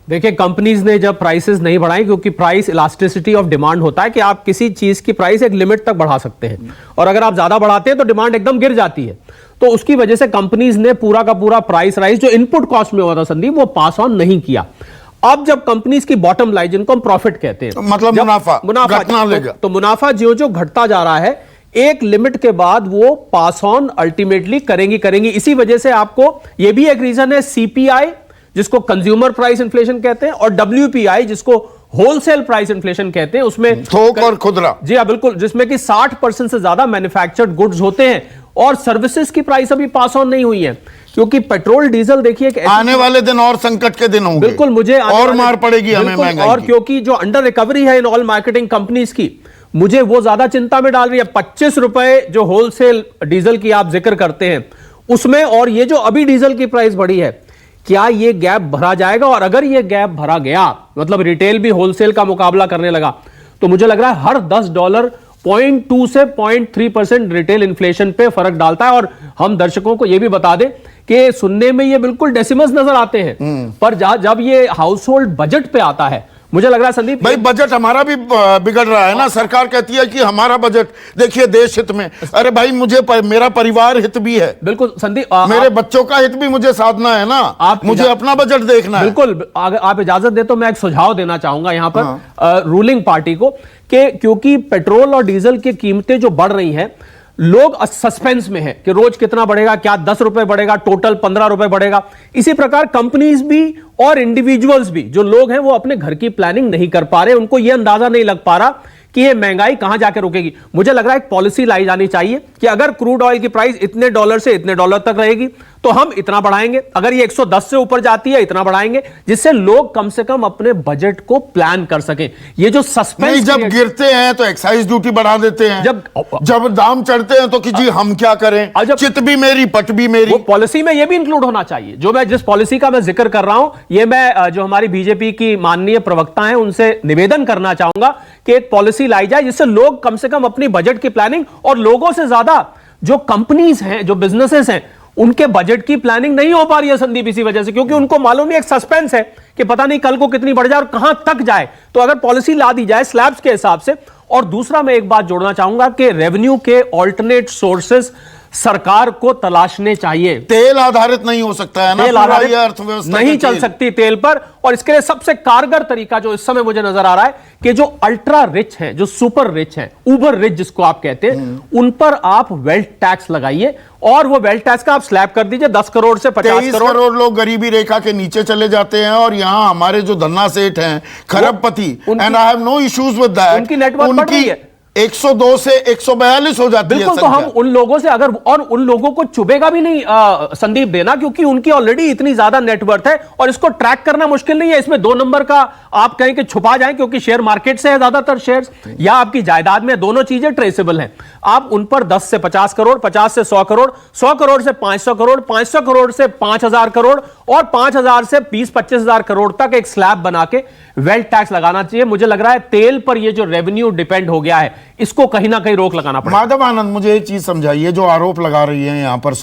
देखिए, कंपनीज ने जब प्राइसेस नहीं बढ़ाई, क्योंकि प्राइस इलास्टिसिटी ऑफ डिमांड होता है कि आप किसी चीज की प्राइस एक लिमिट तक बढ़ा सकते हैं, और अगर आप ज्यादा बढ़ाते हैं तो डिमांड एकदम गिर जाती है। तो उसकी वजह से कंपनीज ने पूरा का पूरा प्राइस राइज जो इनपुट कॉस्ट में हुआ था संदीप, वो पास ऑन नहीं किया। अब जब कंपनीज की बॉटम लाइन, जिनको हम प्रॉफिट कहते हैं, मतलब मुनाफा तो मुनाफा जो घटता जा रहा है, एक लिमिट के बाद वो पास ऑन अल्टीमेटली करेंगी। इसी वजह से आपको, ये भी एक रीजन है, सीपीआई जिसको कंज्यूमर प्राइस इन्फ्लेशन कहते हैं, और डब्ल्यूपीआई जिसको होलसेल प्राइस इन्फ्लेशन कहते हैं, उसमें थोक और खुदरा, जी हाँ बिल्कुल, जिसमें कि 60% से ज्यादा मैन्युफैक्चर्ड गुड्स होते हैं, और सर्विसेज की प्राइस अभी पास ऑन नहीं हुई है। क्योंकि पेट्रोल डीजल देखिए, आने वाले दिन और संकट के दिन होंगे, बिल्कुल, मुझे और मार पड़ेगी हमें महंगाई और क्योंकि जो अंडर रिकवरी है इन ऑयल मार्केटिंग कंपनीज की, मुझे वो ज्यादा चिंता में डाल रही है। 25 रुपए जो होलसेल डीजल की आप जिक्र करते हैं उसमें, और ये जो अभी डीजल की प्राइस बढ़ी है, क्या ये गैप भरा जाएगा? और अगर ये गैप भरा गया, मतलब रिटेल भी होलसेल का मुकाबला करने लगा, तो मुझे लग रहा है हर $10 0.2 से 0.3% रिटेल इन्फ्लेशन पे फर्क डालता है। और हम दर्शकों को यह भी बता दें कि सुनने में ये बिल्कुल डेसिमल्स नजर आते हैं, पर जब ये हाउस होल्ड बजट पे आता है, मुझे लग रहा है संदीप भाई बजट हमारा भी बिगड़ रहा है ना। सरकार कहती है कि हमारा बजट देखिए देश हित में, अरे भाई मुझे मेरा परिवार हित भी है, बिल्कुल संदीप, मेरे बच्चों का हित भी मुझे साधना है ना, मुझे अपना बजट देखना है। बिल्कुल, आप इजाजत दे तो मैं एक सुझाव देना चाहूंगा यहां पर रूलिंग पार्टी को, कि क्योंकि पेट्रोल और डीजल की कीमतें जो बढ़ रही हैं, लोग सस्पेंस में है कि रोज कितना बढ़ेगा, क्या 10 रुपए बढ़ेगा, टोटल 15 रुपए बढ़ेगा। इसी प्रकार कंपनीज भी और इंडिविजुअल्स भी, जो लोग हैं, वो अपने घर की प्लानिंग नहीं कर पा रहे, उनको यह अंदाजा नहीं लग पा रहा कि ये महंगाई कहां जाकर रुकेगी। मुझे लग रहा है एक पॉलिसी लाई जानी चाहिए कि अगर क्रूड ऑयल की प्राइस इतने डॉलर से इतने डॉलर तक रहेगी तो हम इतना बढ़ाएंगे, अगर ये 110 से ऊपर जाती है इतना बढ़ाएंगे, जिससे लोग कम से कम अपने बजट को प्लान कर सकें। ये जो सस्पेंस, जब गिरते हैं तो एक्साइज ड्यूटी बढ़ा देते हैं, जब दाम चढ़ते हैं तो कि जी हम क्या करें, चित भी मेरी पट भी मेरी। पॉलिसी में ये भी इंक्लूड होना चाहिए। जो मैं जिस पॉलिसी का मैं जिक्र कर रहा हूं, ये मैं जो हमारी बीजेपी की माननीय प्रवक्ता हैं उनसे निवेदन करना चाहूंगा कि एक पॉलिसी लाई जाए जिससे लोग कम से कम अपनी बजट की प्लानिंग, और लोगों से ज्यादा जो कंपनीज हैं, जो बिजनेसेस हैं, उनके बजट की प्लानिंग नहीं हो पा रही है संदीप, इसी वजह से, क्योंकि उनको मालूम नहीं, एक सस्पेंस है कि पता नहीं कल को कितनी बढ़ जाए और कहां तक जाए। तो अगर पॉलिसी ला दी जाए स्लैब्स के हिसाब से। और दूसरा मैं एक बात जोड़ना चाहूंगा कि रेवेन्यू के ऑल्टरनेट सोर्सेस सरकार को तलाशने चाहिए। तेल आधारित नहीं हो सकता है ना, तेल आधारित अर्थव्यवस्था नहीं चल सकती तेल पर। और इसके लिए सबसे कारगर तरीका जो इस समय मुझे नजर आ रहा है कि जो अल्ट्रा रिच हैं, जो सुपर रिच हैं, उबर रिच जिसको आप कहते हैं, उन पर आप वेल्थ टैक्स लगाइए, और वो वेल्थ टैक्स का आप स्लैब कर दीजिए 10 करोड़ से 50 करोड़ लोग गरीबी रेखा के नीचे चले जाते हैं। और यहां हमारे जो धन्ना सेठ हैं, खरबपति, and I have no issues with that, उनकी नेटवर्क बढ़ रही है, 102 से 142 हो जाती है। बिल्कुल, तो हम उन लोगों से अगर, और उन लोगों को चुभेगा भी नहीं संदीप देना, क्योंकि उनकी ऑलरेडी इतनी ज्यादा नेटवर्थ है, और इसको ट्रैक करना मुश्किल नहीं है। इसमें 2 नंबर का आप कहें कि छुपा जाए, क्योंकि शेयर मार्केट से है ज्यादातर शेयर्स, या आपकी जायदाद में, दोनों चीजें ट्रेसेबल हैं। आप उन पर 10 से 50 करोड़, 50 से 100 करोड़, 100 करोड़ से 500 करोड़, 500 करोड़ से 5000 करोड़, और 5000 से 20-25 करोड़ तक एक स्लैब बना के वेल्थ टैक्स लगाना चाहिए। मुझे लग रहा है तेल पर ये जो रेवेन्यू डिपेंड हो गया है, इसको कहीं ना कहीं रोक लगाना पड़ेगा। माधव आनंद, मुझे एक चीज समझाइए, जो आरोप लगा रही है यहां पर